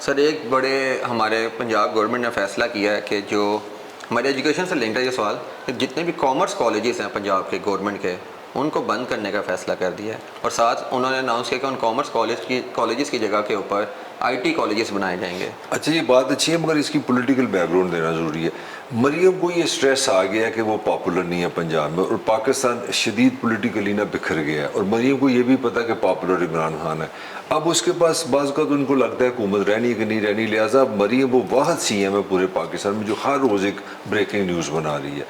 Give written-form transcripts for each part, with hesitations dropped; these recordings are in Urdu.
سر ایک بڑے ہمارے پنجاب گورنمنٹ نے فیصلہ کیا ہے کہ جو ہمارے ایجوکیشن سے لنکڈ ہے یہ سوال کہ جتنے بھی کامرس کالجز ہیں پنجاب کے گورنمنٹ کے ان کو بند کرنے کا فیصلہ کر دیا ہے، اور ساتھ انہوں نے اناؤنس کیا کہ ان کامرس کالجز کی جگہ کے اوپر آئی ٹی کالجز بنائے جائیں گے۔ اچھا یہ بات اچھی ہے مگر اس کی پولیٹیکل بیک گراؤنڈ دینا ضروری ہے۔ مریم کو یہ سٹریس آ گیا ہے کہ وہ پاپولر نہیں ہے پنجاب میں، اور پاکستان شدید پولیٹیکلی نہ بکھر گیا ہے، اور مریم کو یہ بھی پتہ کہ پاپولر عمران خان ہے۔ اب اس کے پاس بعض کا تو ان کو لگتا ہے حکومت رہنی کہ نہیں رہنی، لہٰذا مریم وہ واحد سی ایم ہے پورے پاکستان میں جو ہر روز ایک بریکنگ نیوز بنا رہی ہے۔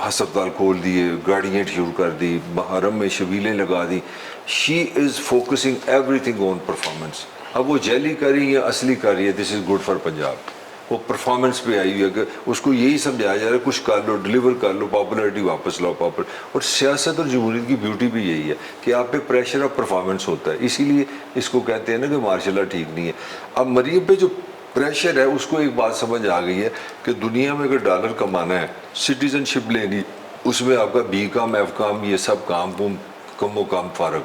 ہسپتال کھول دیے، گاڑیاں شروع کر دی، محرم میں شبیلیں لگا دی۔ She is focusing everything on performance. اب وہ جیلی کر رہی ہے یا اصلی کر رہی ہے، دس از گڈ فار پنجاب۔ وہ پرفارمنس پہ آئی ہوئی ہے کہ اس کو یہی سمجھایا جا رہا ہے کچھ کر لو، ڈلیور کر لو، پاپولیرٹی واپس لاؤ اور سیاست اور جمہوریت کی بیوٹی بھی یہی ہے کہ آپ پہ پریشر آف پرفارمنس ہوتا ہے، اسی لیے اس کو کہتے ہیں نا کہ مارشل لا ٹھیک نہیں ہے۔ اب مریم پہ جو پریشر ہے اس کو ایک بات سمجھ آ گئی ہے کہ دنیا میں اگر ڈالر کمانا ہے، سٹیزن شپ لینی، اس میں آپ کا بی کام ایف کام یہ سب کام کم و کام فارغ،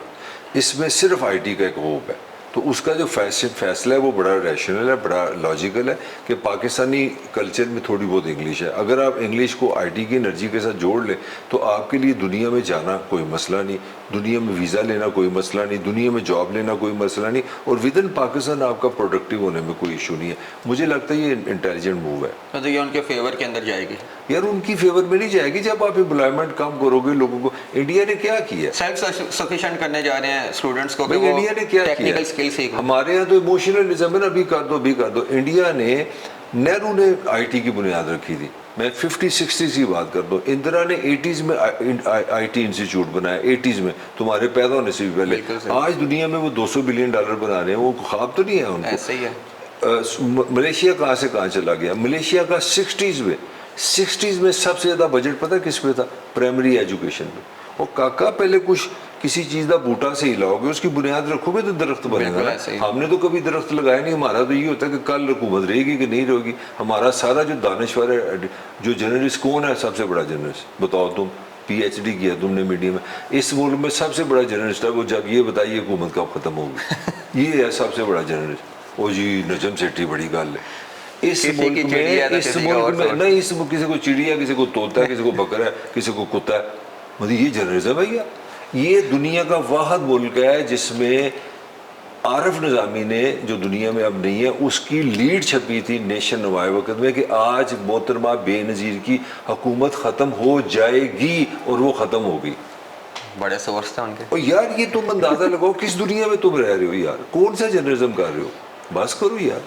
اس میں صرف آئی ٹی کا ایک ہوپ ہے۔ تو اس کا جو فیصلہ ہے وہ بڑا ریشنل ہے، بڑا لاجیکل ہے کہ پاکستانی کلچر میں تھوڑی بہت انگلش ہے، اگر آپ انگلش کو آئی ٹی کی انرجی کے ساتھ جوڑ لیں تو آپ کے لیے دنیا میں جانا کوئی مسئلہ نہیں، دنیا میں ویزا لینا کوئی مسئلہ نہیں، دنیا میں جاب لینا کوئی مسئلہ نہیں، اور ود ان پاکستان آپ کا پروڈکٹیو ہونے میں کوئی ایشو نہیں ہے۔ مجھے لگتا ہے یہ انٹیلیجنٹ موو ہے۔ تو یہ ان کے فیور کے اندر جائے گی؟ یار ان کی فیور میں نہیں جائے گی جب آپ امپلائمنٹ کم کرو گے لوگوں کو۔ انڈیا نے کیا کیا؟ سیلف سفیشینٹ کرنے جا رہے ہیں اسٹوڈنٹس کو کہ بھائی وہ انڈیا نے کیا ٹیکنیکل کیا؟ سکل سیکھیں۔ ہمارے یہاں تو ایموشنلزم ہے نا، ابھی کر دو ابھی کر دو۔ انڈیا نے، نہرو نے آئی ٹی کی بنیاد رکھی تھی، میں 50-60 کی بات کر دو، اندرا نے 80s میں آئی ٹی انسٹیٹیوٹ بنایا، 80s میں تمہارے پیدا ہونے سے بھی پہلے۔ آج دنیا میں وہ $200 بلین بنا رہے ہیں، وہ خواب تو نہیں ہے ان کو۔ ایسے ہی ہے۔ ملیشیا کہاں سے کہاں چلا گیا؟ ملیشیا کا 60s میں سب سے زیادہ بجٹ پتہ کس پہ تھا؟ پرائمری ایجوکیشن پہ۔ اور کاکا پہلے کچھ کسی چیز کا بوٹا سے ہلاؤ گے، اس کی بنیاد رکھو گے تو درخت بنے گا۔ ہم نے تو کبھی درخت لگایا نہیں۔ ہمارا تو یہ ہوتا ہے کہ کل حکومت رہے گی کہ نہیں رہے گی۔ ہمارا سارا جو دانشور ہے، جو جرنلسٹ کون ہے سب سے بڑا جرنلسٹ بتاؤ تم؟ پی ایچ ڈی کیا تم نے میڈیا میں، اس ملک میں سب سے بڑا جرنلسٹ ہے وہ جب یہ بتائیے حکومت کب ختم ہوگی، یہ ہے سب سے بڑا جرنلسٹ۔ او جی نجم سیٹھی بڑی گل ہے۔ اس ملک میں نہیں، اس کسی کو چڑیا، کسی کو طوطا ہے، کسی کو بکرا ہے، کسی کو کتا ہے، مطلب یہ جرنلزم ہے بھیا۔ یہ دنیا کا واحد ملک ہے جس میں عارف نظامی نے، جو دنیا میں اب نہیں ہے، اس کی لیڈ چھپی تھی نیشن نمائے وقت میں کہ آج محترمہ بے نظیر کی حکومت ختم ہو جائے گی، اور وہ ختم ہو گئی۔ بڑے سورس تھے ان کے۔ اور یار یہ تم اندازہ لگاؤ کس دنیا میں تم رہ رہے ہو یار، کون سا جرنلزم کر رہے ہو؟ بس کرو یار۔